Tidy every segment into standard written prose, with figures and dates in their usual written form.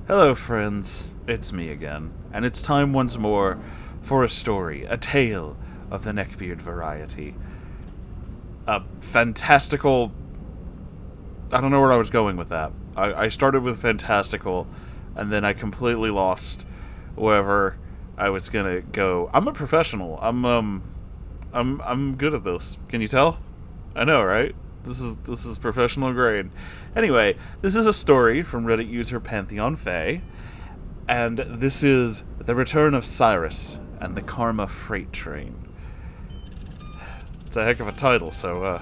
Hello, friends. It's me again, and it's time once more for a story, a tale of the neckbeard variety. A fantastical. I don't know where I was going with that. I started with fantastical, and then I completely lost wherever I was gonna go. I'm a professional. I'm good at this. Can you tell? I know, right? This is professional grade. Anyway, this is a story from Reddit user Pantheon Faye, and this is The Return of Cyrus and the Karma Freight Train. It's a heck of a title, so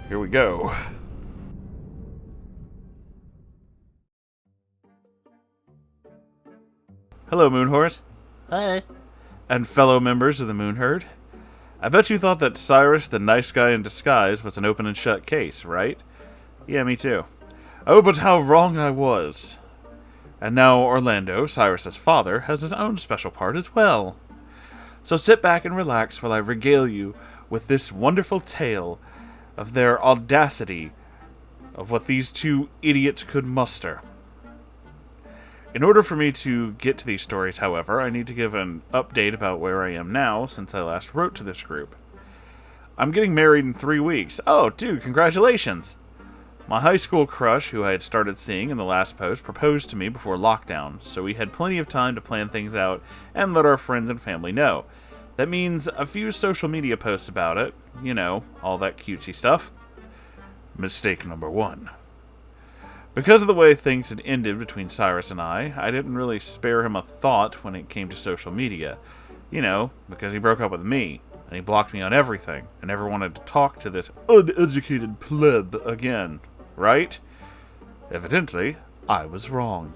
here we go. Hello, Moonhorse. Hi. And fellow members of the Moonherd. I bet you thought that Cyrus, the nice guy in disguise, was an open and shut case, right? Yeah, me too. Oh, but how wrong I was. And now Orlando, Cyrus's father, has his own special part as well. So sit back and relax while I regale you with this wonderful tale of their audacity of what these two idiots could muster. In order for me to get to these stories, however, I need to give an update about where I am now since I last wrote to this group. I'm getting married in 3 weeks. Oh, dude, congratulations! My high school crush, who I had started seeing in the last post, proposed to me before lockdown, so we had plenty of time to plan things out and let our friends and family know. That means a few social media posts about it, you know, all that cutesy stuff. Mistake number 1. Because of the way things had ended between Cyrus and I didn't really spare him a thought when it came to social media. You know, because he broke up with me, and he blocked me on everything, and never wanted to talk to this uneducated pleb again, right? Evidently, I was wrong.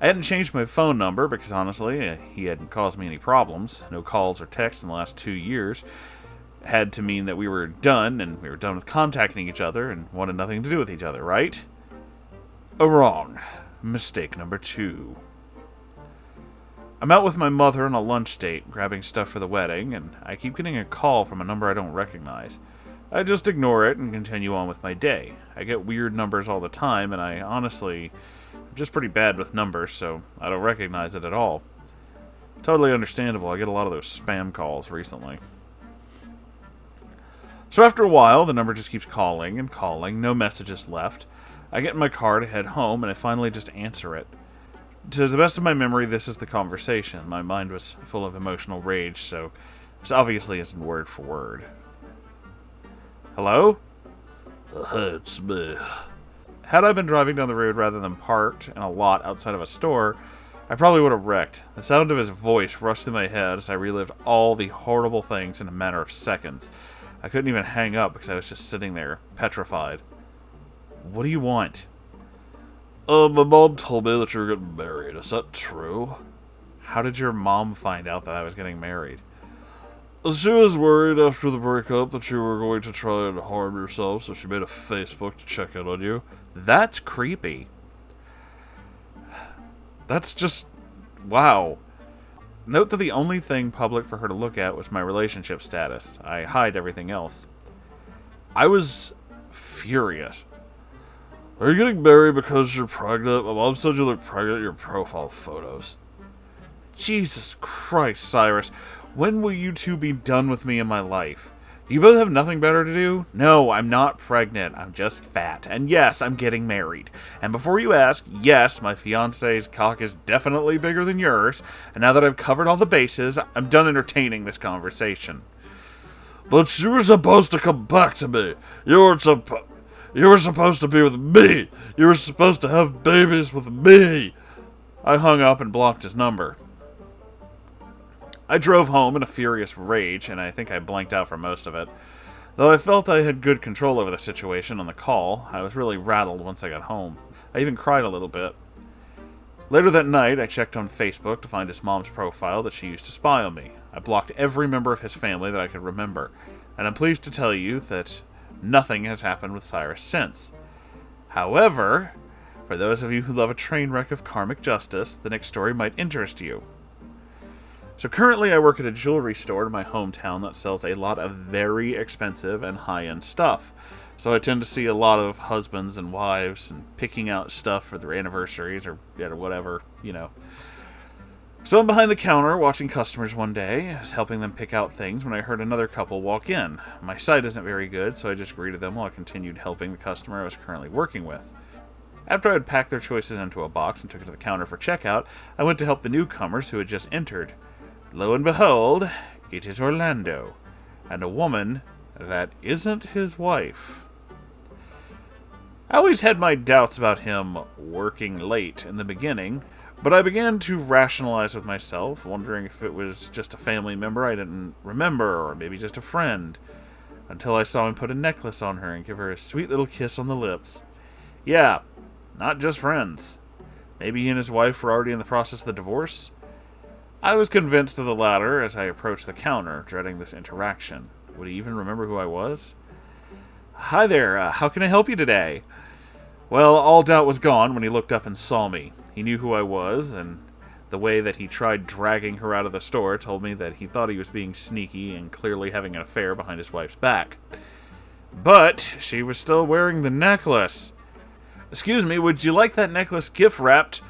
I hadn't changed my phone number because, honestly, he hadn't caused me any problems. No calls or texts in the last 2 years. Had to mean that we were done, and we were done with contacting each other, and wanted nothing to do with each other, right? Wrong. Mistake number 2. I'm out with my mother on a lunch date, grabbing stuff for the wedding, and I keep getting a call from a number I don't recognize. I just ignore it and continue on with my day. I get weird numbers all the time, and I honestly am just pretty bad with numbers, so I don't recognize it at all. Totally understandable. I get a lot of those spam calls recently. So after a while, the number just keeps calling and calling, no messages left. I get in my car to head home, and I finally just answer it. To the best of my memory, this is the conversation. My mind was full of emotional rage, so this obviously isn't word for word. Hello? It's me. Had I been driving down the road rather than parked in a lot outside of a store, I probably would have wrecked. The sound of his voice rushed through my head as I relived all the horrible things in a matter of seconds. I couldn't even hang up because I was just sitting there, petrified. What do you want? My mom told me that you were getting married. Is that true? How did your mom find out that I was getting married? She was worried after the breakup that you were going to try and harm yourself, so she made a Facebook to check in on you. That's creepy. That's just... wow. Note that the only thing public for her to look at was my relationship status. I hide everything else. I was furious. Are you getting married because you're pregnant? My mom said you look pregnant in your profile photos. Jesus Christ, Cyrus. When will you two be done with me in my life? Do you both have nothing better to do? No, I'm not pregnant. I'm just fat. And yes, I'm getting married. And before you ask, yes, my fiancé's cock is definitely bigger than yours. And now that I've covered all the bases, I'm done entertaining this conversation. But you were supposed to come back to me. You were supposed to be with me. You were supposed to have babies with me. I hung up and blocked his number. I drove home in a furious rage, and I think I blanked out for most of it. Though I felt I had good control over the situation on the call, I was really rattled once I got home. I even cried a little bit. Later that night, I checked on Facebook to find his mom's profile that she used to spy on me. I blocked every member of his family that I could remember, and I'm pleased to tell you that nothing has happened with Cyrus since. However, for those of you who love a train wreck of karmic justice, the next story might interest you. So currently I work at a jewelry store in my hometown that sells a lot of very expensive and high-end stuff. So I tend to see a lot of husbands and wives and picking out stuff for their anniversaries or whatever, So I'm behind the counter watching customers one day. I was helping them pick out things when I heard another couple walk in. My sight isn't very good, so I just greeted them while I continued helping the customer I was currently working with. After I had packed their choices into a box and took it to the counter for checkout, I went to help the newcomers who had just entered. Lo and behold, it is Orlando, and a woman that isn't his wife. I always had my doubts about him working late in the beginning, but I began to rationalize with myself, wondering if it was just a family member I didn't remember, or maybe just a friend, until I saw him put a necklace on her and give her a sweet little kiss on the lips. Yeah, not just friends. Maybe he and his wife were already in the process of the divorce? I was convinced of the latter as I approached the counter, dreading this interaction. Would he even remember who I was? Hi there, how can I help you today? Well, all doubt was gone when he looked up and saw me. He knew who I was, and the way that he tried dragging her out of the store told me that he thought he was being sneaky and clearly having an affair behind his wife's back. But she was still wearing the necklace. Excuse me, would you like that necklace gift wrapped,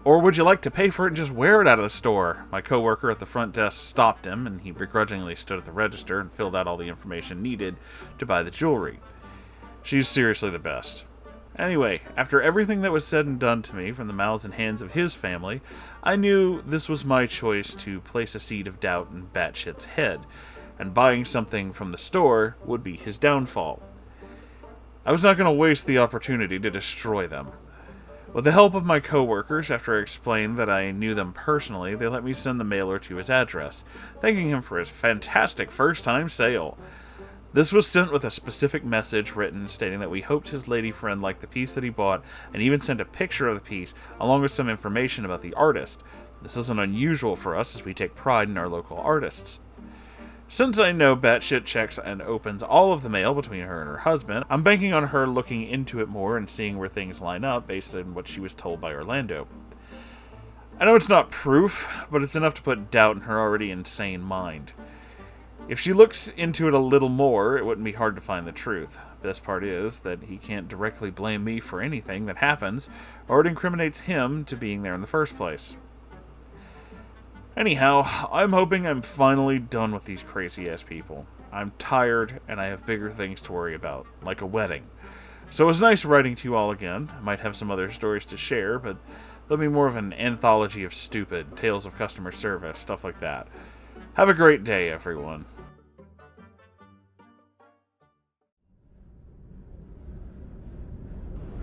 or would you like to pay for it and just wear it out of the store? My coworker at the front desk stopped him, and he begrudgingly stood at the register and filled out all the information needed to buy the jewelry. She's seriously the best. Anyway, after everything that was said and done to me from the mouths and hands of his family, I knew this was my choice to place a seed of doubt in Batshit's head, and buying something from the store would be his downfall. I was not going to waste the opportunity to destroy them. With the help of my coworkers, after I explained that I knew them personally, they let me send the mailer to his address, thanking him for his fantastic first-time sale. This was sent with a specific message written stating that we hoped his lady friend liked the piece that he bought, and even sent a picture of the piece along with some information about the artist. This isn't unusual for us as we take pride in our local artists. Since I know Batshit checks and opens all of the mail between her and her husband, I'm banking on her looking into it more and seeing where things line up based on what she was told by Orlando. I know it's not proof, but it's enough to put doubt in her already insane mind. If she looks into it a little more, it wouldn't be hard to find the truth. Best part is that he can't directly blame me for anything that happens, or it incriminates him to being there in the first place. Anyhow, I'm hoping I'm finally done with these crazy-ass people. I'm tired, and I have bigger things to worry about, like a wedding. So it was nice writing to you all again. I might have some other stories to share, but they'll be more of an anthology of stupid, tales of customer service, stuff like that. Have a great day, everyone.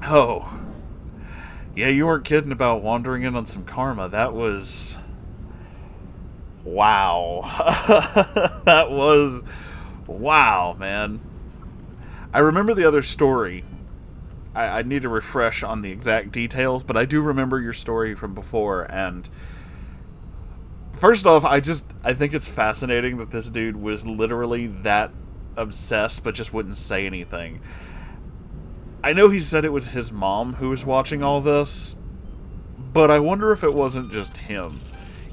Oh. Yeah, you weren't kidding about wandering in on some karma. That was... Wow. That was... Wow, man. I remember the other story. I need to refresh on the exact details, but I do remember your story from before, and... First off, I think it's fascinating that this dude was literally that obsessed, but just wouldn't say anything. I know he said it was his mom who was watching all this, but I wonder if it wasn't just him.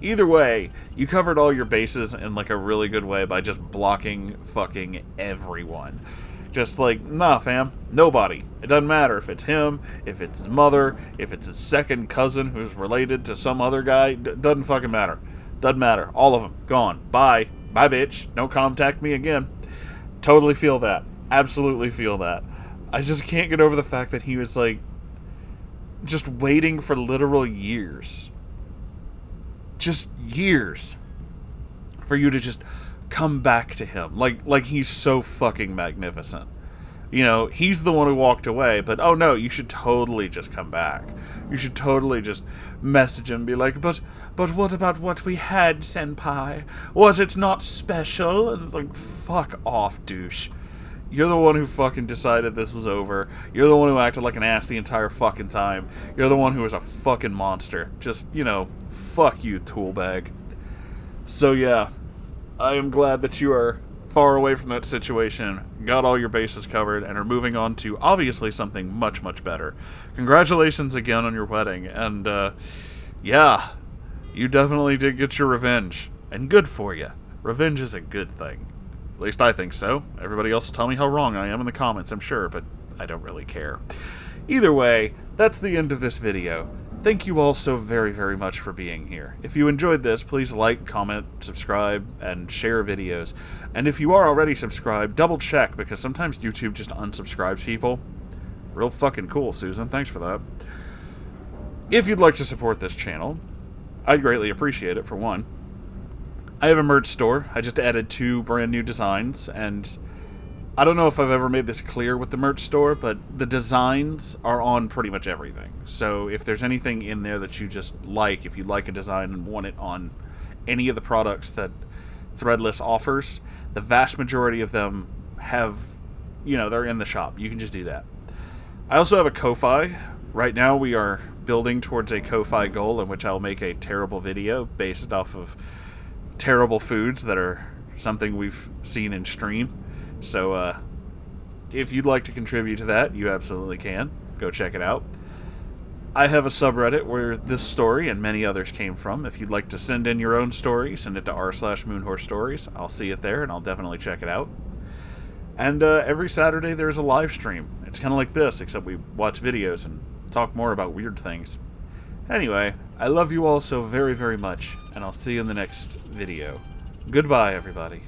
Either way, you covered all your bases in like a really good way by just blocking fucking everyone. Just like, nah fam, nobody. It doesn't matter if it's him, if it's his mother, if it's his second cousin who's related to some other guy, doesn't fucking matter. Doesn't matter. All of them. Gone. Bye. Bye bitch. Don't contact me again. Totally feel that. Absolutely feel that. I just can't get over the fact that he was, like, just waiting for literal years. Just years. For you to just come back to him. Like he's so fucking magnificent. You know, he's the one who walked away, but oh no, you should totally just come back. You should totally just message him and be like, but what about what we had, senpai? Was it not special? And it's like, fuck off, douche. You're the one who fucking decided this was over. You're the one who acted like an ass the entire fucking time. You're the one who was a fucking monster. Just, fuck you, tool bag. So yeah, I am glad that you are far away from that situation, got all your bases covered, and are moving on to obviously something much, much better. Congratulations again on your wedding, and yeah, you definitely did get your revenge. And good for you. Revenge is a good thing. At least I think so. Everybody else will tell me how wrong I am in the comments, I'm sure, but I don't really care. Either way, that's the end of this video. Thank you all so very, very much for being here. If you enjoyed this, please like, comment, subscribe, and share videos. And if you are already subscribed, double check, because sometimes YouTube just unsubscribes people. Real fucking cool, Susan. Thanks for that. If you'd like to support this channel, I'd greatly appreciate it, for one. I have a merch store. I just added 2 brand new designs, and I don't know if I've ever made this clear with the merch store, but the designs are on pretty much everything. So if there's anything in there that you just like, if you like a design and want it on any of the products that Threadless offers, the vast majority of them have, they're in the shop. You can just do that. I also have a Ko-Fi. Right now we are building towards a Ko-Fi goal in which I'll make a terrible video based off of terrible foods that are something we've seen in stream. So, if you'd like to contribute to that, you absolutely can. Go check it out. I have a subreddit where this story and many others came from. If you'd like to send in your own story, send it to r/Moonhorse Stories. I'll see it there, and I'll definitely check it out. And every Saturday there's a live stream. It's kind of like this, except we watch videos and talk more about weird things. Anyway, I love you all so very, very much, and I'll see you in the next video. Goodbye, everybody.